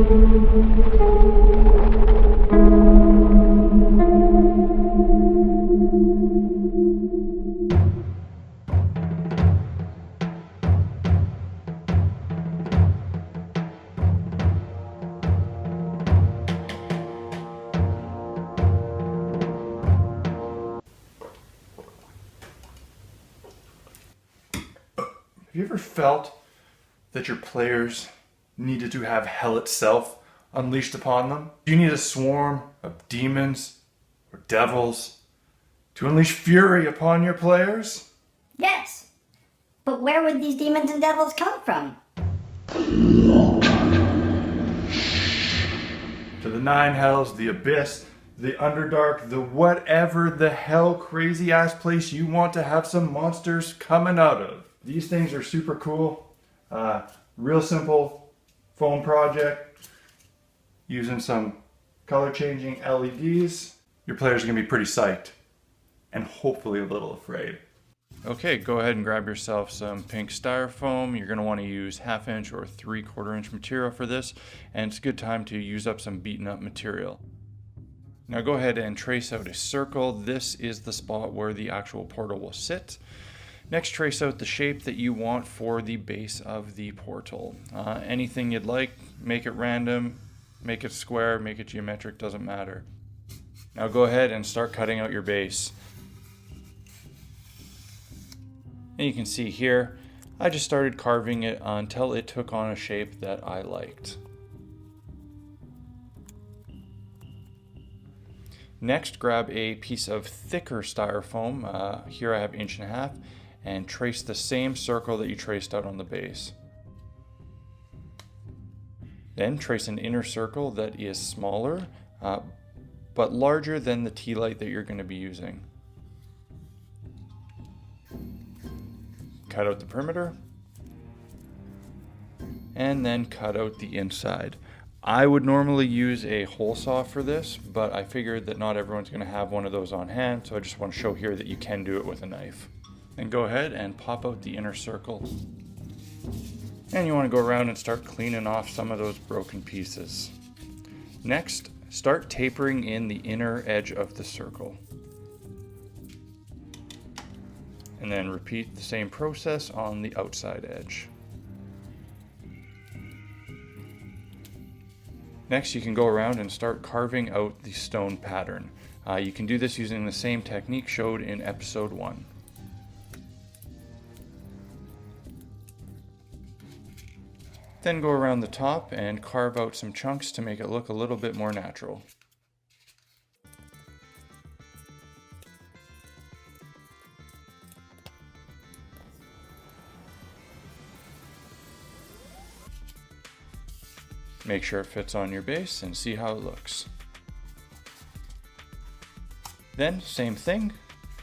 Have you ever felt that your players needed to have hell itself unleashed upon them? You need a swarm of demons or devils to unleash fury upon your players? Yes. But where would these demons and devils come from? To the nine hells, the abyss, the underdark, the whatever the hell crazy ass place you want to have some monsters coming out of. These things are super cool. Real simple foam project using some color changing LEDs. Your players are gonna be pretty psyched and hopefully a little afraid. Okay, go ahead and grab yourself some pink styrofoam. You're gonna wanna use 1/2 inch or 3/4 inch material for this, and it's a good time to use up some beaten up material. Now go ahead and trace out a circle. This is the spot where the actual portal will sit. Next, trace out the shape that you want for the base of the portal. Anything you'd like, make it random, make it square, make it geometric, doesn't matter. Now go ahead and start cutting out your base. And you can see here, I just started carving it until it took on a shape that I liked. Next, grab a piece of thicker styrofoam. Here I have 1.5 inches. And trace the same circle that you traced out on the base. Then trace an inner circle that is smaller, but larger than the tea light that you're going to be using. Cut out the perimeter, and then cut out the inside. I would normally use a hole saw for this, but I figured that not everyone's going to have one of those on hand, so I just want to show here that you can do it with a knife. And go ahead and pop out the inner circle. And you want to go around and start cleaning off some of those broken pieces. Next, start tapering in the inner edge of the circle. And then repeat the same process on the outside edge. Next, you can go around and start carving out the stone pattern. You can do this using the same technique showed in episode 1. Then go around the top and carve out some chunks to make it look a little bit more natural. Make sure it fits on your base and see how it looks. Then, same thing,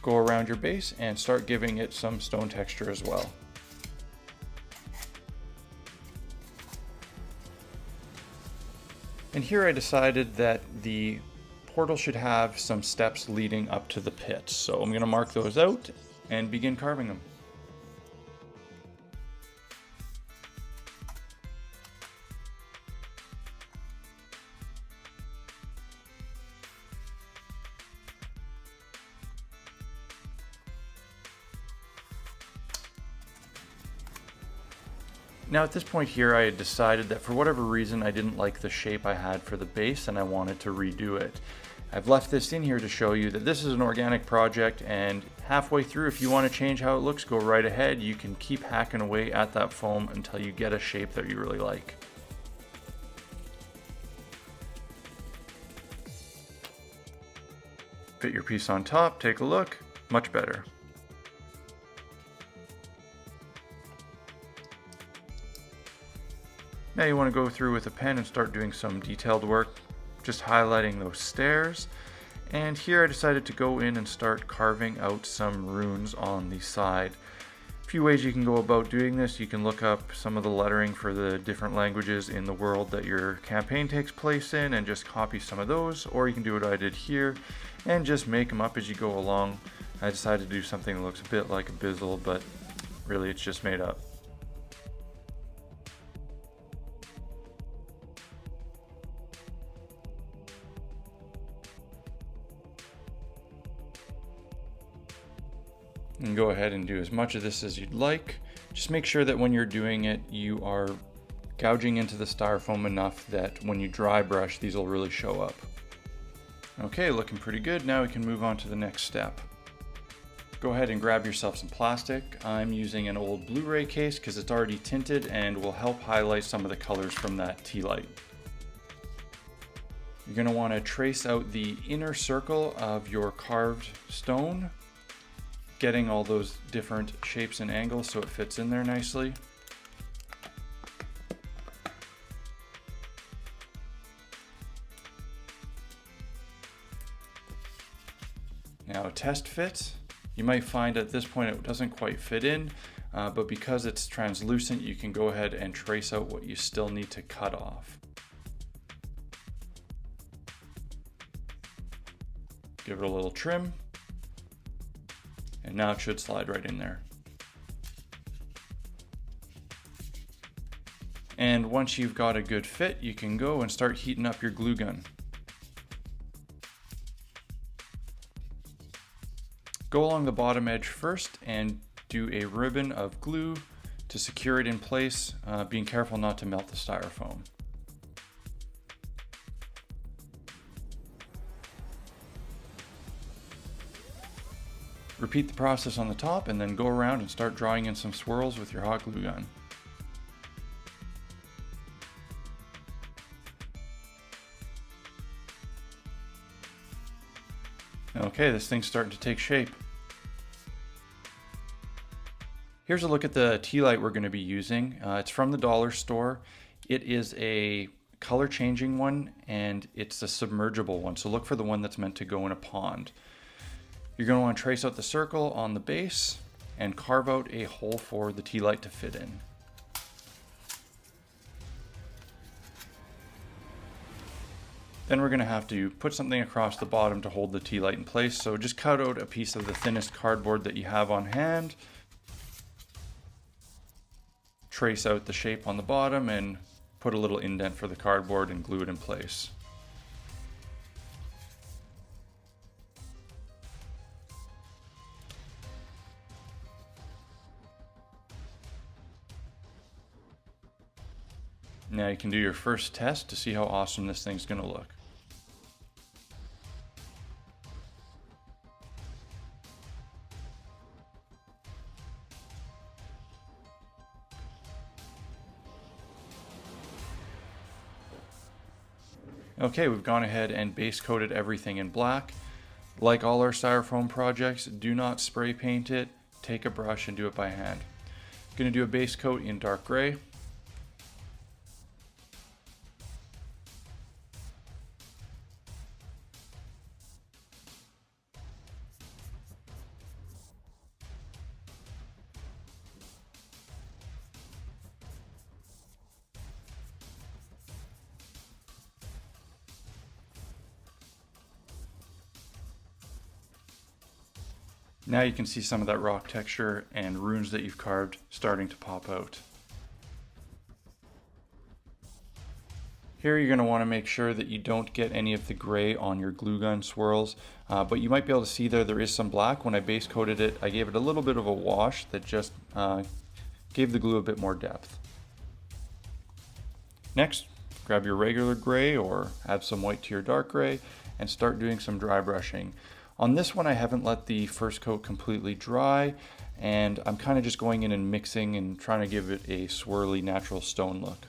go around your base and start giving it some stone texture as well. And here I decided that the portal should have some steps leading up to the pit. So I'm going to mark those out and begin carving them. Now at this point here, I had decided that for whatever reason I didn't like the shape I had for the base and I wanted to redo it. I've left this in here to show you that this is an organic project, and halfway through, if you want to change how it looks, go right ahead. You can keep hacking away at that foam until you get a shape that you really like. Fit your piece on top, take a look, much better. Now you want to go through with a pen and start doing some detailed work, just highlighting those stairs. And here I decided to go in and start carving out some runes on the side. A few ways you can go about doing this. You can look up some of the lettering for the different languages in the world that your campaign takes place in and just copy some of those, or you can do what I did here and just make them up as you go along. I decided to do something that looks a bit like a bizzle, but really it's just made up. And go ahead and do as much of this as you'd like. Just make sure that when you're doing it, you are gouging into the styrofoam enough that when you dry brush, these will really show up. Okay, looking pretty good. Now we can move on to the next step. Go ahead and grab yourself some plastic. I'm using an old Blu-ray case because it's already tinted and will help highlight some of the colors from that tea light. You're going to want to trace out the inner circle of your carved stone, getting all those different shapes and angles so it fits in there nicely. Now test fit. You might find at this point it doesn't quite fit in, but because it's translucent, you can go ahead and trace out what you still need to cut off. Give it a little trim, and now it should slide right in there. And once you've got a good fit, you can go and start heating up your glue gun. Go along the bottom edge first and do a ribbon of glue to secure it in place, being careful not to melt the styrofoam. Repeat the process on the top and then go around and start drawing in some swirls with your hot glue gun. Okay, this thing's starting to take shape. Here's a look at the tea light we're going to be using. It's from the dollar store. It is a color changing one and it's a submergible one, so look for the one that's meant to go in a pond. You're going to want to trace out the circle on the base and carve out a hole for the tea light to fit in. Then we're going to have to put something across the bottom to hold the tea light in place. So just cut out a piece of the thinnest cardboard that you have on hand. Trace out the shape on the bottom and put a little indent for the cardboard and glue it in place. Now you can do your first test to see how awesome this thing's going to look. Okay, we've gone ahead and base coated everything in black. Like all our styrofoam projects, do not spray paint it. Take a brush and do it by hand. I'm going to do a base coat in dark gray. Now you can see some of that rock texture and runes that you've carved starting to pop out. Here you're going to want to make sure that you don't get any of the gray on your glue gun swirls, but you might be able to see there is some black. When I base coated it, I gave it a little bit of a wash that just gave the glue a bit more depth. Next, grab your regular gray or add some white to your dark gray and start doing some dry brushing. On this one, I haven't let the first coat completely dry, and I'm kind of just going in and mixing and trying to give it a swirly, natural stone look.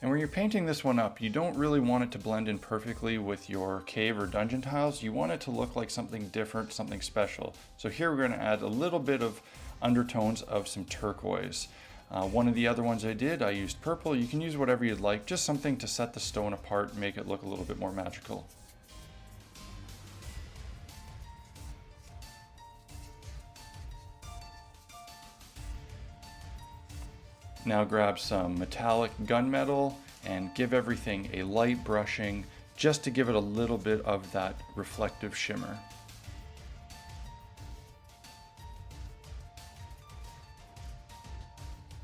And when you're painting this one up, you don't really want it to blend in perfectly with your cave or dungeon tiles. You want it to look like something different, something special. So here we're going to add a little bit of undertones of some turquoise. One of the other ones I used purple. You can use whatever you'd like, just something to set the stone apart and make it look a little bit more magical. Now grab some metallic gunmetal and give everything a light brushing just to give it a little bit of that reflective shimmer.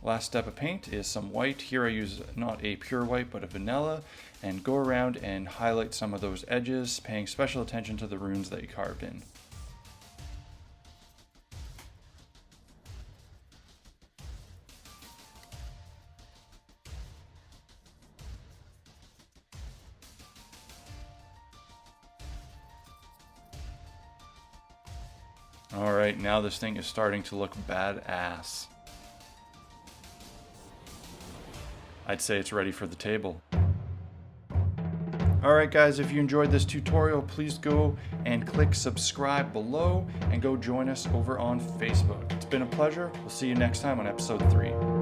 Last step of paint is some white. Here I use not a pure white but a vanilla, and go around and highlight some of those edges, paying special attention to the runes that you carved in. All right, now this thing is starting to look badass. I'd say it's ready for the table. Alright guys, if you enjoyed this tutorial, please go and click subscribe below and go join us over on Facebook. It's been a pleasure. We'll see you next time on episode 3.